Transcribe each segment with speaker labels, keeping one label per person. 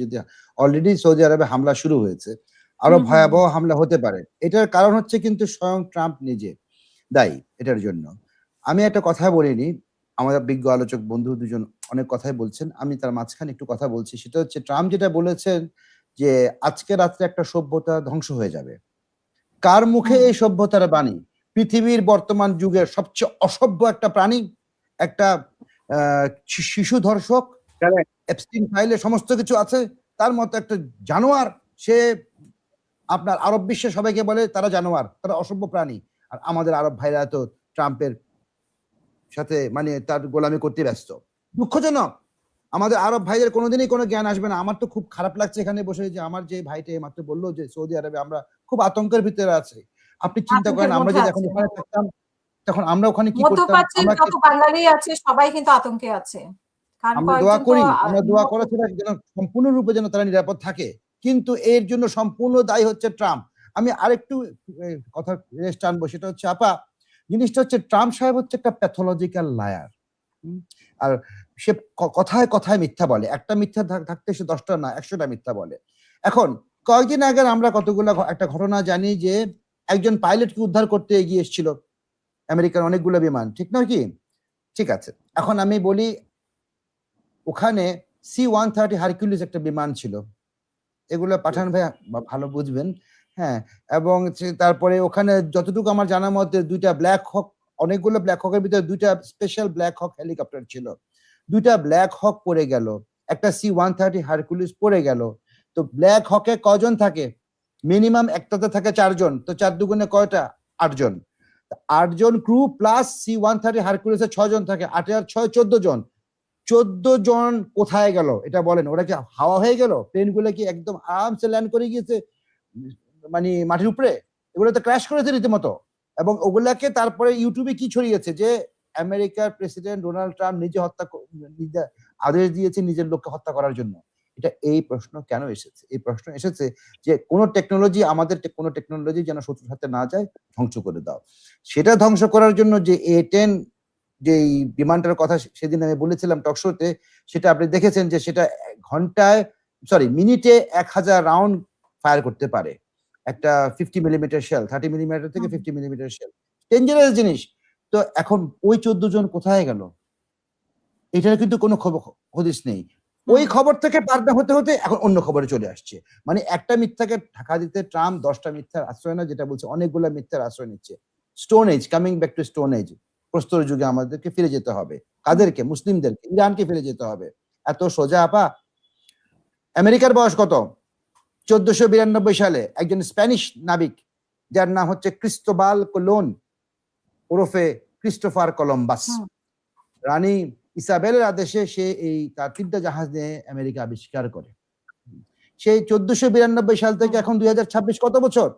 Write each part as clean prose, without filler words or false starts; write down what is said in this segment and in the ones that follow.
Speaker 1: যদি already Saudi আরবে হামলা শুরু হয়েছে, আরো ভয়াবহ হামলা হতে পারে। এটার কারণ হচ্ছে কিন্তু স্বয়ং ট্রাম্প নিজে দায়ী এটার জন্য। আমি একটা কথা বলিনি, আমাদের বিজ্ঞ আলোচক বন্ধু দুজন অনেক কথাই বলছেন। আমি তার মাঝখানে একটু কথা বলছি। সেটা হচ্ছে ট্রাম্প যেটা বলেছেন যে, আজকে রাত্রে একটা সভ্যতা ধ্বংস হয়ে যাবে। কার মুখে এই সভ্যতার বাণী? পৃথিবীর বর্তমান যুগের সবচেয়ে অসভ্য একটা প্রাণী, একটা শিশু ধর্ষক, এপস্টিন ফাইলে সমস্ত কিছু আছে, তার মতো একটা জানোয়ার। সে আপনার আরব বিশ্বে সবাইকে বলে তারা জানোয়ার, তারা অসভ্য প্রাণী। আর আমাদের আরব ভাইরা তো ট্রাম্পের সাথে মানে তার গোলামি করতে ব্যস্ত। দুঃখজনক, আমাদের আরব ভাইদের কোনোদিনই কোনো জ্ঞান আসবে না। আমার তো খুব খারাপ লাগছে এখানে বসে যে আমার যে ভাইটা মাত্র বললো যে সৌদি আরবে আমরা খুব আতঙ্কের ভিতরে আছি। আপনি চিন্তা করেন আমরা যদি এখন ওখানে থাকতাম, তখন আমরা ওখানে কি করতাম? আমরা
Speaker 2: যত বাঙালি আছে সবাই কিন্তু আতঙ্কে আছে।
Speaker 1: আমরা দোয়া করি, আমরা দোয়া করা ছাড়া যেন সম্পূর্ণরূপে যেন তারা নিরাপদ থাকে। কিন্তু এর জন্য সম্পূর্ণ দায়ী হচ্ছে ট্রাম্প। আমি আরেকটু কথা রেস্ট আনবো, সেটা হচ্ছে আপা, জিনিসটা হচ্ছে ট্রাম্প সাহেব হচ্ছে একটা প্যাথোলজিক্যাল লায়ার। আর সে কথায় কথায় মিথ্যা বলে। একটা মিথ্যা থাকতে সে 10টা না 100টা মিথ্যা বলে। এখন কয়েকদিন আগে আমরা কতগুলো একটা ঘটনা জানি যে একজন পাইলটকে উদ্ধার করতে এগিয়ে এসেছিল আমেরিকার অনেকগুলো বিমান, ঠিক নয় কি? ঠিক আছে, এখন আমি বলি ওখানে C-130 হারকিউলিস একটা বিমান ছিল। এগুলো পাঠান ভাই ভালো বুঝবেন। হ্যাঁ, এবং তারপরে ওখানে যতটুকু আমার জানা মতে 2টা ব্ল্যাক হক, অনেকগুলো ব্ল্যাক হকের ভিতরে 2টা স্পেশাল ব্ল্যাক হক হেলিকপ্টার ছিল। 2টা ব্ল্যাক হক পড়ে গেল, একটা C-130 হারকিউলিস পড়ে গেল। তো ব্ল্যাক হকে কজন থাকে? মিনিমাম একটাতে থাকে 4 জন। তো 4 দুগুণে কয়টা? 8 জন। 8 জন ক্রু প্লাস C-130 হারকিউলিসে 6 জন থাকে। 8 আর 6 14 জন। 14 জন কোথায় গেল এটা বলেন? ওরা কি হাওয়া হয়ে গেল? প্লেনগুলো কি একদম আরামসে ল্যান্ড করে গিয়েছে মানে মাটির উপরে? এগুলো তো ক্র্যাশ করেছে রীতিমতো। এবং ওগুলাকে তারপরে ইউটিউবে কি ছড়িয়েছে যে আমেরিকার প্রেসিডেন্ট ডোনাল্ড ট্রাম্প নিজে আদেশ দিয়েছে নিজের লোককে হত্যা করার জন্য। এটা এই প্রশ্ন কেন এসেছে? এই প্রশ্ন এসেছে যে কোন টেকনোলজি, আমাদের কোন টেকনোলজি যেন শত্রুর হাতে না যায়, ধ্বংস করে দাও। সেটা ধ্বংস করার জন্য যে A-10 যেই বিমানটার কথা সেদিন আমি বলেছিলাম টক শোতে, সেটা আপনি দেখেছেন যে সেটা মিনিটে 1000 রাউন্ড ফায়ার করতে পারে। একটা 50 মিলিমিটার শেল, 30 মিলিমিটার থেকে 50 মিলিমিটার শেল। ডেঞ্জারাস জিনিস। তো এখন ওই 14 জন কোথায় গেল? এটার কিন্তু কোনো হদিস নেই। ওই খবর থেকে পাল্টা হতে হতে এখন অন্য খবরে চলে আসছে। মানে একটা মিথ্যাকে ঢাকা দিতে ট্রাম্প 10টা মিথ্যার আশ্রয় না, যেটা বলছে অনেকগুলো মিথ্যার আশ্রয় নিচ্ছে। Stone age, coming back to stone age. প্রস্তর যুগে আমাদেরকে ফিরে যেতে হবে। কাদেরকে? মুসলিমদেরকে, ইরানকে ফিরে যেতে হবে। এত সোজা আপা? আমেরিকার বয়স কত? 1492 সালে একজন স্প্যানিশ নাবিক, যার নাম হচ্ছে ক্রিস্টোবাল কোলন ওরফে ক্রিস্টোফার কলম্বাস, রানী ইসাবেলের আদেশে সে এই তার 3টা জাহাজ নিয়ে আমেরিকা আবিষ্কার করে। সেই 1492 সাল থেকে এখন 2026 কত বছর?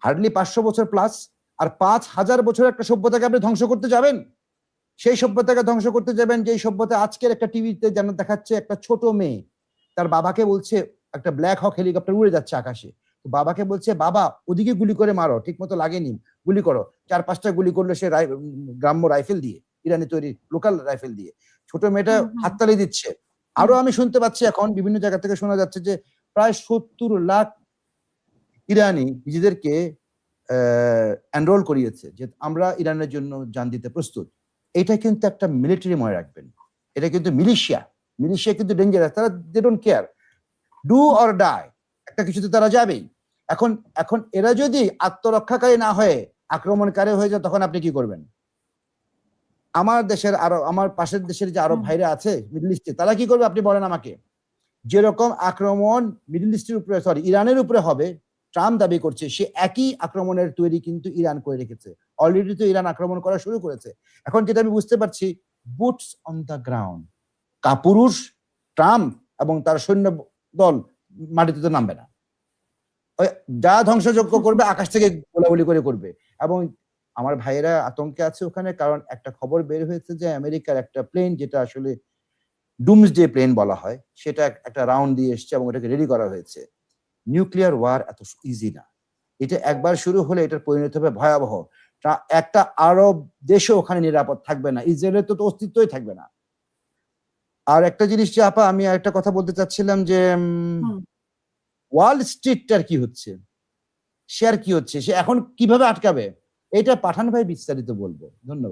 Speaker 1: হার্ডলি 500 বছর প্লাস। আর 5000 বছর একটা সভ্যতাকে আপনি ধ্বংস করতে যাবেন? সেই সভ্যতাকে ধ্বংস করতে যাবেন যেই সভ্যতা আজকের একটা টিভিতে যেন দেখাচ্ছে একটা ছোট মেয়ে তার বাবাকে বলছে, একটা ব্ল্যাক হক হেলিকপ্টার উড়ে যাচ্ছে আকাশে, বাবাকে বলছে বাবা ওদিকে গুলি করে মারো, ঠিক মতো লাগেনি, গুলি করো। 4-5টা গুলি করলো সে গ্রাম্য রাইফেল দিয়ে, ইরানি তৈরি লোকাল রাইফেল দিয়ে। ছোট মেয়েটা হাততালি দিচ্ছে। আরো আমি শুনতে পাচ্ছি এখন বিভিন্ন জায়গা থেকে শোনা যাচ্ছে যে প্রায় 70 লাখ ইরানি নিজেদেরকে এনরোল করিয়েছে যে আমরা ইরানের জন্য জান দিতে প্রস্তুত। এটা কিন্তু একটা মিলিটারি, মনে রাখবেন, এটা কিন্তু মিলিশিয়া কিন্তু ডেঞ্জারাস। তারা they don't care, do or die, একটা কিছুতে তারা যাবেই। এখন এরা যদি আত্মরক্ষাকারী না হয়ে আক্রমণকারী হয়ে যায়, তখন আপনি কি করবেন? আমার দেশের আমার পাশের দেশের যে আরব ভাইরা আছে মিডল ইস্টে, তারা কি করবে আপনি বলেন আমাকে? যেরকম আক্রমণ মিডল ইস্টের উপরে, ইরানের উপরে হবে ট্রাম্প দাবি করছে, সে একই আক্রমণের তৈরি কিন্তু ইরান করে রেখেছে। অলরেডি তো ইরান আক্রমণ করা শুরু করেছে। এখন যেটা আমি বুঝতে পারছি, boots on the ground, Kapurush Trump এবং তার সৈন্য দল মাটিতে তো নামবে না। যা ধ্বংসযোগ্য করবে আকাশ থেকে গোলাগুলি করে করবে। এবং আমার ভাইয়েরা আতঙ্কে আছে ওখানে, কারণ একটা খবর বের হয়েছে যে আমেরিকার একটা প্লেন, যেটা আসলে ডুমসডে প্লেন বলা হয়, সেটা একটা রাউন্ড দিয়ে এসছে এবং এটাকে রেডি করা হয়েছে। নিউক্লিয়ার ওয়ার এত ইজি না। এটা একবার শুরু হলে এটার পরিণত হবে ভয়াবহ। একটা আরব দেশও ওখানে নিরাপদ থাকবে না, ইসরায়েলের তো অস্তিত্বই থাকবে না। আর একটা জিনিস যে আপা আমি একটা কথা বলতে চাচ্ছিলাম যে ওয়াল স্ট্রিটটার কি হচ্ছে, শেয়ার কি হচ্ছে, সে এখন কিভাবে আটকাবে, এটা পাঠান ভাই বিস্তারিত বলবো। ধন্যবাদ।